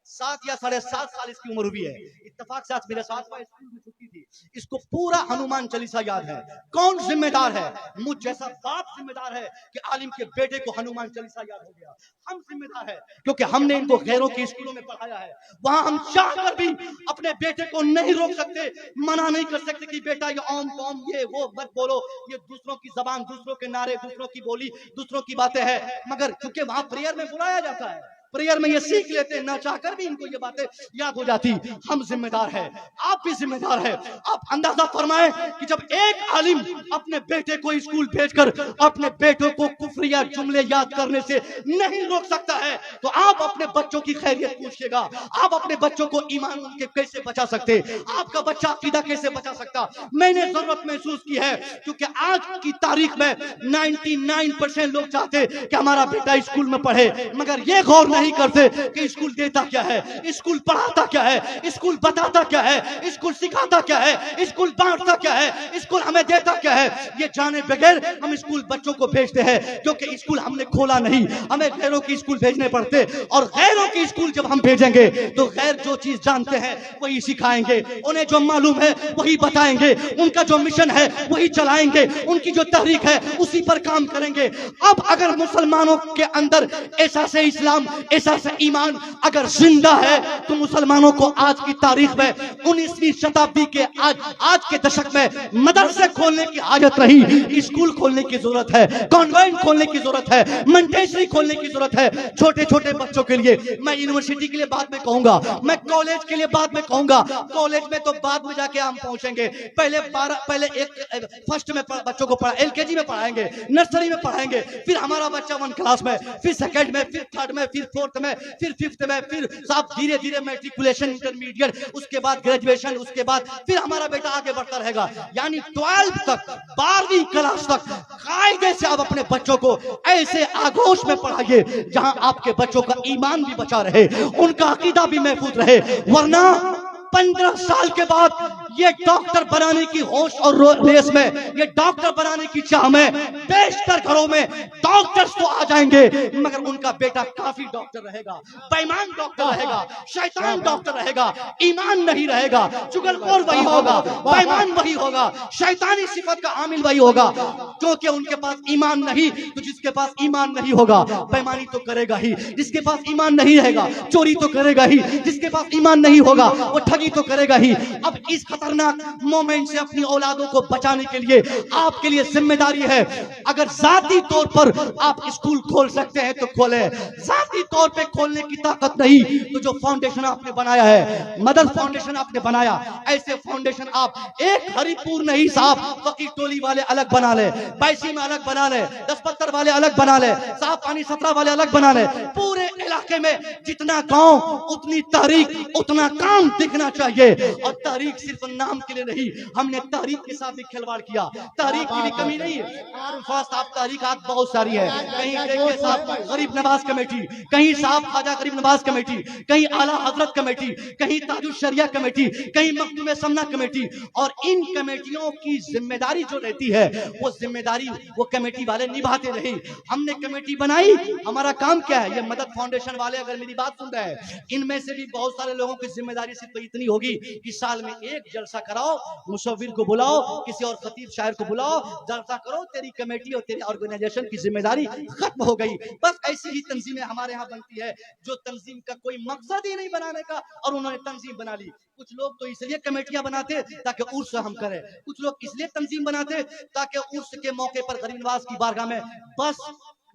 7 या 7.5 साल इसकी उम्र हुई है। इत्तेफाक से आज मेरे साथ स्कूल में छुट्टी थी। इसको पूरा हनुमान चालीसा याद है। कौन जिम्मेदार है? मुझ जैसा बाप जिम्मेदार है कि आलिम के बेटे को हनुमान चालीसा याद हो गया। हम जिम्मेदार है क्योंकि हमने इनको गैरों के स्कूलों में पढ़ाया है। वहां हम चाहकर भी अपने बेटे को नहीं रोक सकते, मना नहीं कर सकते कि बेटा ये ओम पौम ये वो मत बोलो, ये दूसरों की जबान, दूसरों के नारे, दूसरों की बोली, दूसरों की बातें हैं। मगर क्योंकि वहां प्रेयर में बुलाया जाता है, प्रेयर में ये सीख लेते हैं, ना चाहकर भी इनको ये बातें याद हो जाती। हम जिम्मेदार है, आप भी जिम्मेदार है। आप अंदाजा फरमाएं कि जब एक आलिम अपने बेटे को स्कूल भेजकर अपने बेटों को कुफरिया जुमले याद करने से नहीं रोक सकता है, तो आप अपने बच्चों की खैरियत पूछिएगा। आप अपने बच्चों को ईमान उनके कैसे बचा सकते? आपका बच्चा अकीदा कैसे बचा सकता? मैंने जरूरत महसूस की है क्योंकि आज की तारीख में 99% लोग चाहते कि हमारा बेटा स्कूल में पढ़े, मगर ये गौर नहीं करते कि स्कूल देता क्या है, स्कूल पढ़ाता क्या है, स्कूल बताता क्या है, स्कूल सिखाता क्या है, स्कूल बांटता क्या है, स्कूल हमें देता क्या है। ये जाने बगैर हम स्कूल बच्चों को भेजते हैं क्योंकि स्कूल हमने खोला नहीं, हमें गैरों की स्कूल भेजने पड़ते। और गैरों की स्कूल जब हम भेजेंगे तो गैर जो चीज जानते हैं वही सिखाएंगे, उन्हें जो मालूम है वही बताएंगे, उनका जो मिशन है वही चलाएंगे, उनकी जो तहरीक है उसी पर काम करेंगे। अब अगर मुसलमानों के अंदर ऐसा से इस्लाम, ऐसा से ईमान अगर जिंदा है तो मुसलमानों को आज की तारीख में 19वीं शताब्दी के आज के दशक में मदरसे खोलने की हाजत नहीं, स्कूल खोलने की जरूरत है, कॉन्वेंट खोलने की जरूरत है, मंटेसरी खोलने की जरूरत है छोटे छोटे बच्चों के लिए। मैं यूनिवर्सिटी के लिए बाद में कहूंगा, मैं कॉलेज के लिए बाद में कहूंगा। कॉलेज में तो बाद में जाके हम पहुंचेंगे। पहले एक फर्स्ट में बच्चों को पढ़ा, LKG में पढ़ाएंगे, नर्सरी में पढ़ाएंगे, फिर हमारा बच्चा 1 क्लास में, फिर सेकंड में, फिर थर्ड में, फिर फोर्थ में, फिर फिफ्थ में, फिर साहब धीरे धीरे मैट्रिकुलेशन, इंटरमीडिएट, उसके बाद ग्रेजुएशन, उसके बाद फिर हमारा बेटा आगे बढ़ता रहेगा। यानी 12 तक, 12वीं क्लास तक कायदे से आप अपने बच्चों को ऐसे आगोश में पढ़ाइए जहां आपके बच्चों का ईमान भी बचा रहे, उनका अकीदा भी महफूज रहे। वरना 15 साल के बाद ये डॉक्टर बनाने की होश और रेस में, ये डॉक्टर बनाने की चाह में बेशतर घरों में डॉक्टर्स तो आ जाएंगे, मगर उनका बेटा काफी डॉक्टर रहेगा, बेईमान डॉक्टर रहेगा, शैतान डॉक्टर रहेगा, ईमान नहीं रहेगा, चुगलखोर वही होगा, बेईमान वही होगा, शैतानी सिफत का आमिल वही होगा। क्योंकि उनके पास ईमान नहीं, तो जिसके पास ईमान नहीं होगा बेईमानी तो करेगा ही, जिसके पास ईमान नहीं रहेगा चोरी तो करेगा ही, जिसके पास ईमान नहीं होगा वो ठगी तो करेगा ही। अब इस खतरनाक मोमेंट से अपनी औलादों को बचाने के लिए आपके लिए जिम्मेदारी है। अगर जाती तौर पर आप स्कूल खोल सकते हैं तो खोलें, जाती तौर पे खोलने की ताकत नहीं तो जो फाउंडेशन आपने बनाया है, मदर फाउंडेशन आपने बनाया, ऐसे फाउंडेशन आप एक हरिपुर नहीं साहब, फकीर टोली वाले अलग बना ले, बैसी में अलग बना ले, 10 पत्थर वाले अलग बना ले, साहब पानी 17 वाले अलग बना ले। पूरे इलाके में जितना गांव उतनी तहरीक, उतना काम दिखना चाहिए। और तहरीक सिर्फ नाम के लिए नहीं, हमने तहरीक के साथ भी खिलवाड़ किया। तहरीक की भी कमी नहीं है, साहब तहरीकात बहुत सारी है। कहीं के साथ गरीब नवाज कमेटी, कहीं साहब ख्वाजा गरीब नवाज कमेटी, कहीं आला हजरत कमेटी, कहीं ताजुल शरिया कमेटी, कहीं मखदूम समना कमेटी। और इन कमेटियों की जिम्मेदारी जो रहती है वो जिम्मेदारी वो कमेटी वाले निभाते नहीं। हमने कमेटी बनाई, हमारा काम क्या है? ये मदद फाउंडेशन वाले अगर मेरी बात सुन रहे हैं, इनमें से भी बहुत सारे लोगों की जिम्मेदारी सिर्फ तो इतनी होगी कि साल में एक जलसा कराओ, मुसव्विर को बुलाओ, किसी और खतीब शायर को बुलाओ, जलसा करो, तेरी कमेटी और तेरी ऑर्गेनाइजेशन की जिम्मेदारी खत्म हो गई। बस ऐसी ही तंजीमें हमारे यहाँ बनती है जो तंजीम का कोई मकसद ही नहीं बनाने का, और उन्होंने तंजीम बना ली। कुछ लोग तो इसलिए कमेटियां बनाते ताकि उर्स हम करें, कुछ लोग इसलिए तंजीम बनाते ताकि उर्स के मौके पर गरीब नवाज की बारगाह में बस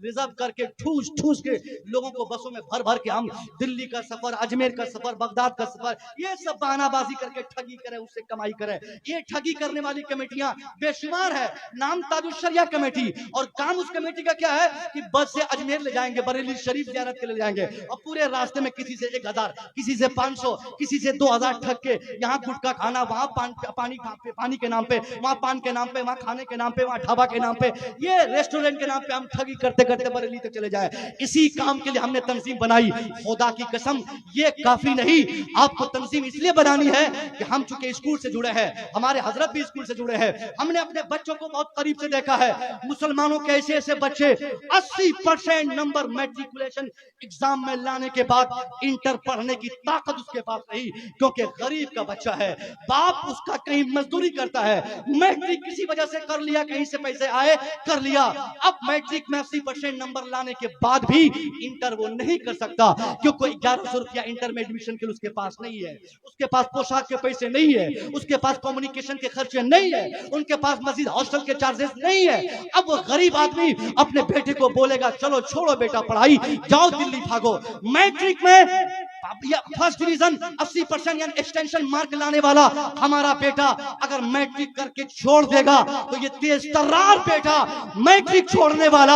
रिजर्व करके ठूस ठूस के लोगों को बसों में भर भर के हम दिल्ली का सफर, अजमेर का सफर, बगदाद का सफर, ये सब बहानाबाजी करके ठगी करें, उससे कमाई करें। ये ठगी करने वाली कमेटियां बेशुमार है। नाम ताजुल शरिया कमेटी, और काम उस कमेटी का क्या है कि बस से अजमेर ले जाएंगे, बरेली शरीफ ज़ियारत के ले जाएंगे, और पूरे रास्ते में किसी से 1000, किसी से 500, किसी से 2000 ठग के यहाँ गुटखा खाना, वहाँ पानी के नाम पे, वहाँ पान के नाम पे, वहाँ खाने के नाम पे, वहाँ ढाबा के नाम पे, ये रेस्टोरेंट के नाम पे हम ठगी करते करते बरेली तक चले जाए। इसी काम के लिए हमने तंजीम बनाई। खुदा की कसम ये काफी नहीं, आपको तंजीम इसलिए बनानी है कि हम चूंकि स्कूल से जुड़े हैं, हमारे हजरत भी स्कूल से जुड़े हैं, हमने अपने बच्चों को बहुत करीब से देखा है। मुसलमानों के ऐसे ऐसे बच्चे 80% नंबर मैट्रिकुलेशन एग्जाम में लाने के बाद इंटर पढ़ने की ताकत उसके पास नहीं, क्योंकि गरीब का बच्चा है, बाप उसका कहीं मजदूरी करता है, मैट्रिक किसी वजह से कर लिया, कहीं से पैसे आए कर लिया। अब मैट्रिक में 80% नंबर लाने के बाद भी इंटर वो नहीं कर सकता, क्योंकि 1100 रुपया इंटर में एडमिशन के लिए उसके पास नहीं है, उसके पास पोशाक के पैसे नहीं है, उसके पास कम्युनिकेशन के खर्चे नहीं है, उनके पास मजीद हॉस्टल के चार्जेस नहीं है। अब वो गरीब आदमी अपने बेटे को बोलेगा चलो छोड़ो बेटा पढ़ाई, जाओ दिल्ली भागो। मैट्रिक में फर्स्ट डिवीजन 80% यानी एक्सटेंशन मार्क लाने वाला हमारा बेटा अगर मैट्रिक करके छोड़ देगा तो ये तेज तर्रार बेटा मैट्रिक छोड़ने वाला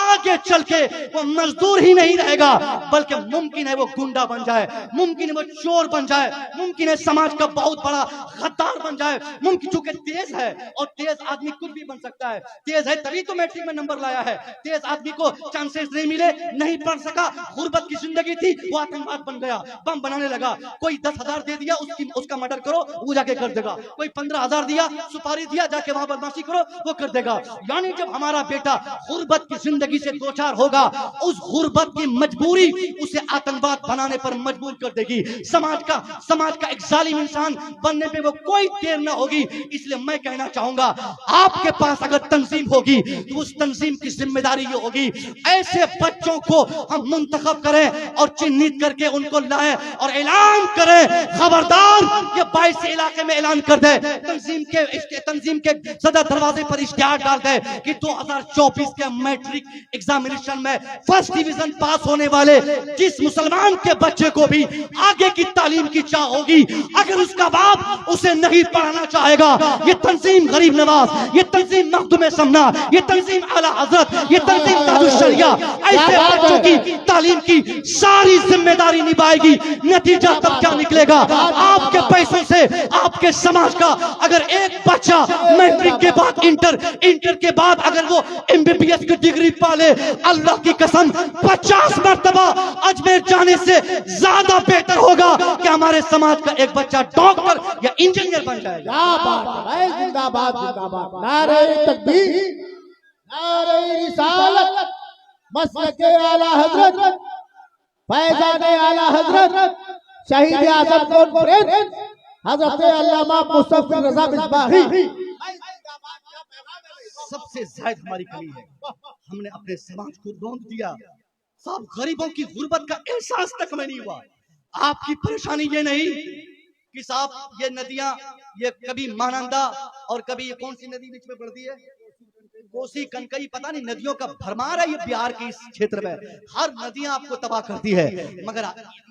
आगे चल के वो मजदूर ही नहीं रहेगा, बल्कि मुमकिन है वो गुंडा बन जाए, मुमकिन है वो चोर बन जाए, मुमकिन है समाज का बहुत बड़ा गद्दार बन जाए। मुमकिन चूंकि तेज है और तेज आदमी कुछ भी बन सकता है, तेज है तभी तो मैट्रिक में नंबर लाया है। तेज आदमी को चांसेस नहीं मिले, नहीं पढ़ सका, गुर्बत की जिंदगी थी, वो आतंकवाद बन गया, बम बनाने लगा। कोई 10,000 दे दिया उसका मर्डर करो, वो जाके कर देगा। कोई 15,000 दिया, सुपारी दिया, जाके वहां बदमाशी करो, वो कर देगा। यानी जब हमारा बेटा गुर्बत की जिंदगी से दो चार होगा, उस गुर्बत की मजबूरी उसे आतंकवाद बनाने पर मजबूर कर देगी। समाज का एक जालिम इंसान बनने पे वो कोई देर ना होगी। इसलिए मैं कहना चाहूंगा आपके पास अगर तंजीम होगी तो उस तंजीम की जिम्मेदारी ये होगी ऐसे बच्चों को हम मुंतखब करें और चिन्हित करके उनको लाएं और ऐलान करें, खबरदार ये 22 इलाके में ऐलान कर दे, तंजीम के सदर दरवाजे पर इश्तिहार डाल दे कि 2024 के मैट्रिक एग्जामिनेशन में फर्स्ट डिवीजन पास होने वाले जिस मुसलमान के बच्चे को भी आगे की तालीम की चाह होगी, अगर उसका बाप उसे नहीं पढ़ाना चाहेगा, ये तंजीम गरीब नवाज, ये तंजीम मखदूम समना, ये तंजीम आला हजरत, ये तंजीम ताजुश शरिया ऐसे बच्चों की तालीम की सारी जिम्मेदारी निभाएगी। नतीजा तब क्या निकलेगा, आपके पैसों से आपके समाज का अगर एक बच्चा मैट्रिक के बाद इंटर के बाद अगर वो एमबीबीएस की डिग्री पाले, अल्लाह की कसम 50 मरतबा अजमेर जाने से ज्यादा बेहतर होगा कि हमारे समाज का एक बच्चा डॉक्टर या इंजीनियर बन जाएगा। क्या बात है भाई, जिंदाबाद जिंदाबाद, नारे तकबीर, नारे रिसालत, मसलके आला हजरत, फैजाने आला हजरत, शहीद आजम हजरत अल्लामा मुस्तफा रजा मिसबाही। सबसे ज्यादा हमारी कमी है, हमने अपने समाज को रोंद दिया। सब गरीबों की गुर्बत का एहसास तक में नहीं हुआ। आपकी परेशानी ये नहीं कि साहब ये नदियां, ये कभी महानंदा और कभी ये कौन सी नदी बीच में पड़ती है, कोसी कनकई, पता नहीं नदियों का भरमार है ये बिहार के इस क्षेत्र में। हर नदियां आपको तबाह करती है, मगर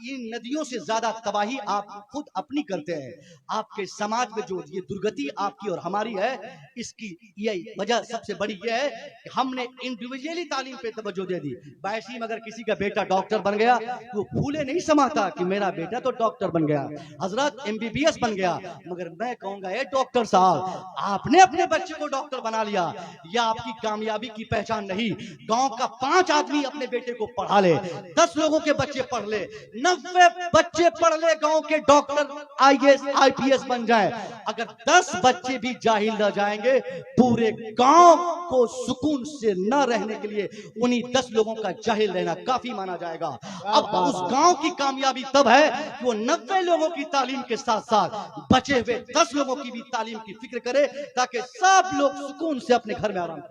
इन नदियों से ज्यादा तबाही आप खुद अपनी करते हैं। आपके समाज में जो ये दुर्गति आपकी और हमारी है, इसकी यही वजह सबसे बड़ी ये है कि हमने इंडिविजुअली तालीम पे तवज्जो दे दी। वैसे अगर किसी का बेटा डॉक्टर बन गया तो फूले नहीं समाता कि मेरा बेटा तो डॉक्टर बन गया, हजरत एमबीबीएस बन गया। मगर मैं कहूंगा ये डॉक्टर साहब, आपने अपने बच्चे को डॉक्टर बना लिया, या आपकी कामयाबी की पहचान नहीं। गांव का 5 आदमी अपने बेटे को पढ़ा ले, 10 लोगों के बच्चे पढ़ ले, 90 बच्चे पढ़ ले, गांव के डॉक्टर आईएएस आईपीएस बन जाए। अगर 10 बच्चे भी जाहिल रह जाएंगे, पूरे गांव को सुकून से न रहने के लिए उन्हीं 10 लोगों का जाहिल रहना काफी माना जाएगा। अब उस गांव की कामयाबी तब है कि वो 90 लोगों की तालीम के साथ साथ बचे हुए 10 लोगों की भी तालीम की फिक्र करे, ताकि सब लोग सुकून से अपने घर में आराम करें।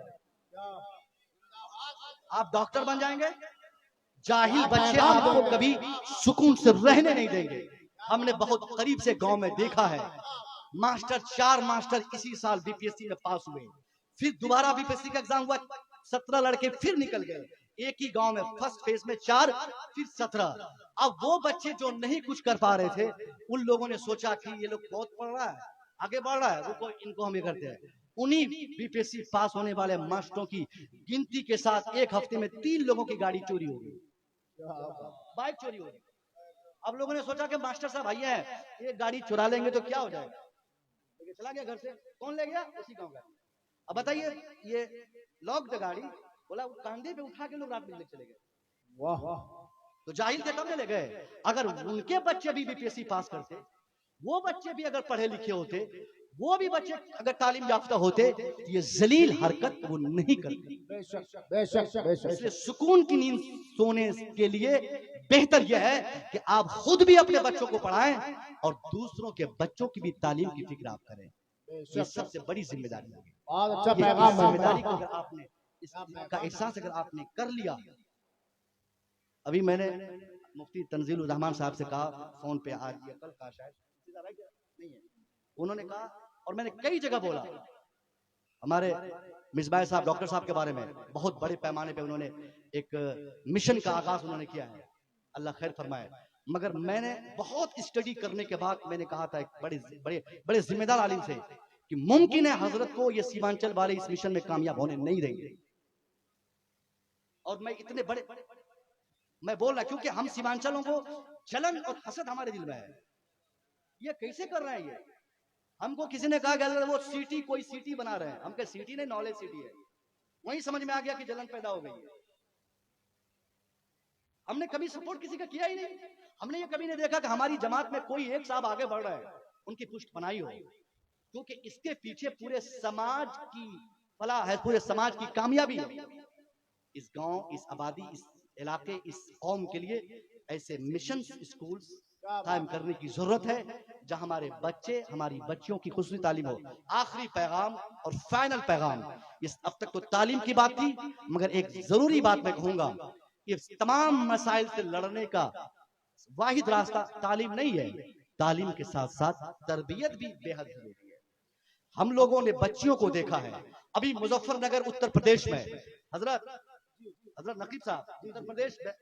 आप डॉक्टर बन जाएंगे, जाहिल बच्चे आपको कभी सुकून से रहने नहीं देंगे। हमने बहुत करीब से गांव में देखा है, मास्टर 4 मास्टर इसी साल बीपीएससी में पास हुए, फिर दोबारा बीपीएससी का एग्जाम हुआ, 17 लड़के फिर निकल गए। एक ही गांव में फर्स्ट फेज में 4 फिर 17। अब वो बच्चे जो नहीं कुछ कर पा रहे थे, उन लोगों ने सोचा कि ये लोग बहुत पढ़ रहा है, आगे बढ़ रहा है, वो इनको हम ये करते हैं। उन्हीं बीपीएससी पास होने वाले मास्टरों की गिनती के साथ एक हफ्ते में 3 लोगों की गाड़ी चोरी हो गई, बाइक चोरी हो गई। अब लोगों ने सोचा कि मास्टर साहब भैया है, ये गाड़ी चुरा लेंगे तो क्या हो जाएगा, चला गया घर से। कौन ले गया, उसी गांव का। अब बताइए, ये लॉक द गाड़ी, बोला वो कांधे पे उठा के लोग रात में चले गए। वाह, तो जाहिल के कब ले गए? अगर उनके बच्चे भी बीपीएससी पास करते, वो बच्चे भी अगर पढ़े लिखे होते, वो भी बच्चे अगर तालीम याफ्ता होते, ये जलील हरकत वो नहीं करते। बेशक बेशक बेशक। इसलिए सुकून की नींद सोने के लिए बेहतर यह है कि आप खुद भी अपने बच्चों को पढ़ाएं और दूसरों के बच्चों की भी तालीम की फिक्र आप करें। ये सबसे बड़ी जिम्मेदारी है। बहुत अच्छा ये पैगाम इस जिम्मेदारी को अगर आपने इसका एहसास अगर आपने कर लिया। अभी मैंने मुफ्ती तंजील उर रहमान साहब से कहा फोन पे, आज या कल का शायद नहीं है, उन्होंने कहा और मैंने कई जगह बोला, हमारे मिसबाह साहब डॉक्टर साहब के बारे में बहुत बड़े पैमाने पे उन्होंने एक मिशन का आगाज उन्होंने किया है, अल्लाह खैर फरमाए। मगर मैंने बहुत स्टडी करने के बाद मैंने कहा था एक बड़े बड़े बड़े जिम्मेदार आलिम से कि मुमकिन है हजरत को ये सीमांचल वाले इस मिशन में कामयाब होने नहीं देंगे। और मैं इतने बड़े मैं बोल रहा क्योंकि हम सीमांचलों को जलन और हसद हमारे दिल में है। ये कैसे कर रहे हैं? ये हमको किसी ने कहा कि वो सिटी कोई सिटी बना रहे हैं, हम कहे सिटी नहीं नॉलेज सिटी है। वहीं समझ में आ गया कि जलन पैदा हो गई है। हमने कभी सपोर्ट किसी का किया ही नहीं। हमने ये कभी नहीं देखा कि हमारी जमात में कोई एक साहब आगे बढ़ रहा है, उनकी पुष्ट बनाई हो, क्योंकि इसके पीछे पूरे समाज की फलाह है, पूरे समाज की कामयाबी है। इस गांव, इस आबादी, इस इलाके, इस कौम के लिए ऐसे मिशन स्कूल्स कायम करने की जरूरत है जहां हमारे बच्चे, हमारी बच्चियों की खुसूसी तालीम हो। आखिरी पैगाम और फाइनल पैगाम, इस अब तक तो तालीम की बात थी, मगर एक जरूरी बात मैं कहूंगा, इस तमाम मसाइल से लड़ने का वाहिद रास्ता तालीम नहीं है, तालीम के साथ साथ तरबियत भी बेहद जरूरी है। हम लोगों ने बच्चियों को देखा है, अभी मुजफ्फरनगर उत्तर प्रदेश में, हजरत नकीब साहब, उत्तर प्रदेश में,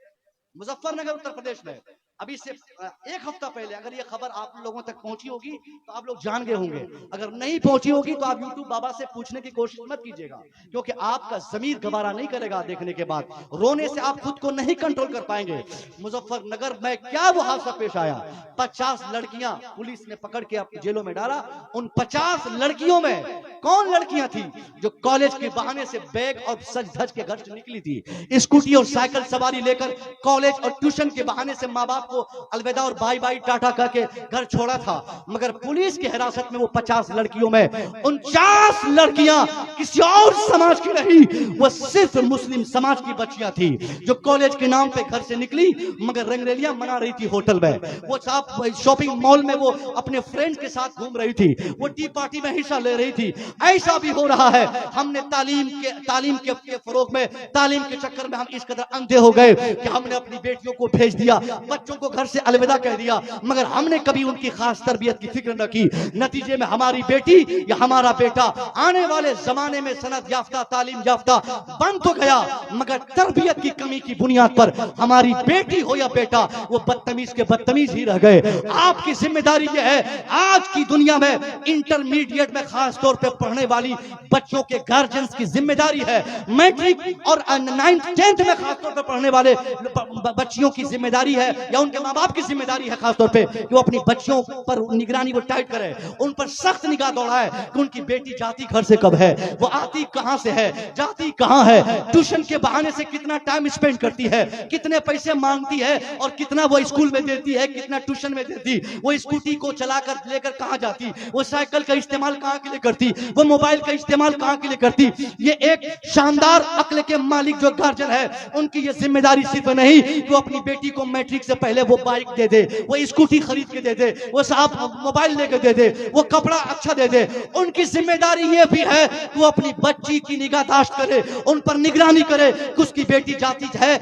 मुजफ्फरनगर उत्तर प्रदेश में अभी से एक हफ्ता पहले अगर ये खबर आप लोगों तक पहुंची होगी तो आप लोग जान गए होंगे, अगर नहीं पहुंची होगी तो आप यूट्यूब बाबा से पूछने की कोशिश मत कीजिएगा, क्योंकि आपका जमीर गवारा नहीं करेगा देखने के बाद, रोने से आप खुद को नहीं कंट्रोल कर पाएंगे। मुजफ्फरनगर में क्या वो हादसा पेश आया, 50 लड़कियां पुलिस ने पकड़ के अपनी जेलों में डाला। उन 50 लड़कियों में कौन लड़कियां थी जो कॉलेज के बहाने से बैग और सज धज के घर से निकली थी, स्कूटी और साइकिल सवारी लेकर कॉलेज और ट्यूशन के बहाने से माँ बाप को अलविदा और बाई बाई टाटा करके घर छोड़ा था। मगर पुलिस की हिरासत में वो 50 लड़कियों में 49 लड़कियां किसी और समाज की नहीं, वो सिर्फ मुस्लिम समाज की बच्चियां थी जो कॉलेज के नाम पे घर से निकली, मगर रंगरेलियां मना रही थी होटल में, वो साहब शॉपिंग मॉल में वो अपने फ्रेंड्स के साथ घूम रही थी, वो टी पार्टी में हिस्सा ले रही थी। ऐसा भी हो रहा है। हमने तालीम के फरोग में, तालीम के चक्कर में हम इस कदर अंधे हो गए कि हमने अपनी बेटियों को भेज दिया, बच्चों को घर से अलविदा कह दिया, मगर हमने कभी उनकी खास तरबियत की फिक्र न की। नतीजे में हमारी बेटी या हमारा बेटा आने वाले जमाने में सनद याफ्ता, तालीम याफ्ता बन तो गया, मगर तरबियत की कमी की बुनियाद पर हमारी बेटी हो या बेटा वो बदतमीज के बदतमीज ही रह गए। आपकी जिम्मेदारी यह है, आज की दुनिया में इंटरमीडिएट में खास तौर पे पढ़ने वाली बच्चों के गार्जियंस की जिम्मेदारी है, मैट्रिक और 9th 10th में खास तौर पे पढ़ने वाले बच्चियों की जिम्मेदारी है या उनके माँ बाप की जिम्मेदारी है खास तौर पे कि वो अपनी बच्चियों पर निगरानी वो टाइट करे, उन पर सख्त निगाह दौड़ाए कि उनकी बेटी जाती घर से कब है, वो आती कहां से है, जाती कहां है, ट्यूशन के बहाने से कितना टाइम स्पेंड करती है, कितने पैसे मांगती है और कितना वो स्कूल में देती है, कितना ट्यूशन में देती, वो स्कूटी को चलाकर लेकर कहां जाती, वो साइकिल का इस्तेमाल कहां के लिए करती, वो मोबाइल का इस्तेमाल कहां के लिए करती। ये एक शानदार अक्ल के मालिक जो गार्जियन है, उनकी ये जिम्मेदारी सिर्फ नहीं कि वो अपनी बेटी को मैट्रिक से पहले वो बाइक दे दे, वो स्कूटी खरीद के दे दे, वो साहब मोबाइल लेके दे दे, वो कपड़ा अच्छा दे दे, उनकी जिम्मेदारी ये भी है कि वो अपनी बच्ची की निगाहदाश्त करे, उन पर निगरानी करे कि उसकी बेटी जाती है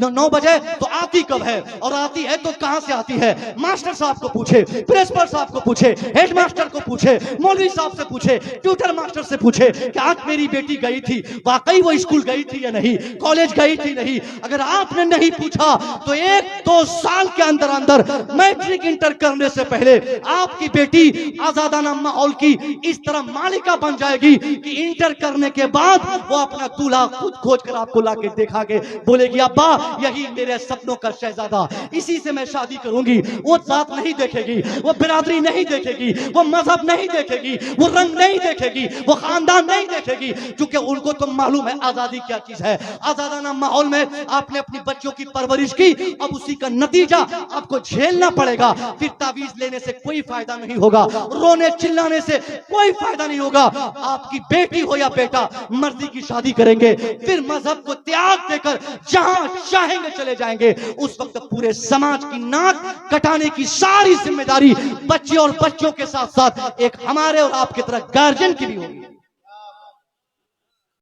9 बजे तो आती कब है, और आती है तो कहां से आती है। मास्टर साहब को पूछे, प्रिंसिपल साहब को पूछे, हेड मास्टर को पूछे, मौलवी साहब से पूछे, ट्यूटर मास्टर से पूछे कि आज मेरी बेटी गई थी, वाकई वो स्कूल गई थी या नहीं, कॉलेज गई थी नहीं। अगर आपने नहीं पूछा तो 1-2 साल साल के अंदर अंदर मैट्रिक इंटर करने से पहले आपकी बेटी आजादाना माहौल की इस तरह मालिका बन जाएगी कि इंटर करने के बाद वो अपना दूल्हा खुद खोज कर आपको लाके दिखा के बोलेगी अब्बा यही मेरे सपनों का शहजादा, इसी से मैं शादी करूंगी। वो जात नहीं देखेगी, वो बिरादरी नहीं देखेगी, वो मजहब नहीं देखेगी, वो रंग नहीं देखेगी, वो खानदान नहीं देखेगी, क्योंकि उनको तो मालूम है आजादी क्या चीज है। आजादाना माहौल में आपने अपनी बच्चों की परवरिश की, अब उसी का नतीजा आपको झेलना पड़ेगा। फिर तावीज लेने से कोई फायदा नहीं होगा, रोने चिल्लाने से कोई फायदा नहीं होगा। आपकी बेटी हो या बेटा मर्जी की शादी करेंगे, फिर मजहब को त्याग देकर जहां चाहेंगे चले जाएंगे। उस वक्त पूरे समाज की नाक कटाने की सारी जिम्मेदारी बच्चे और बच्चों के साथ साथ एक हमारे और आपकी तरह गार्जियन की भी होगी।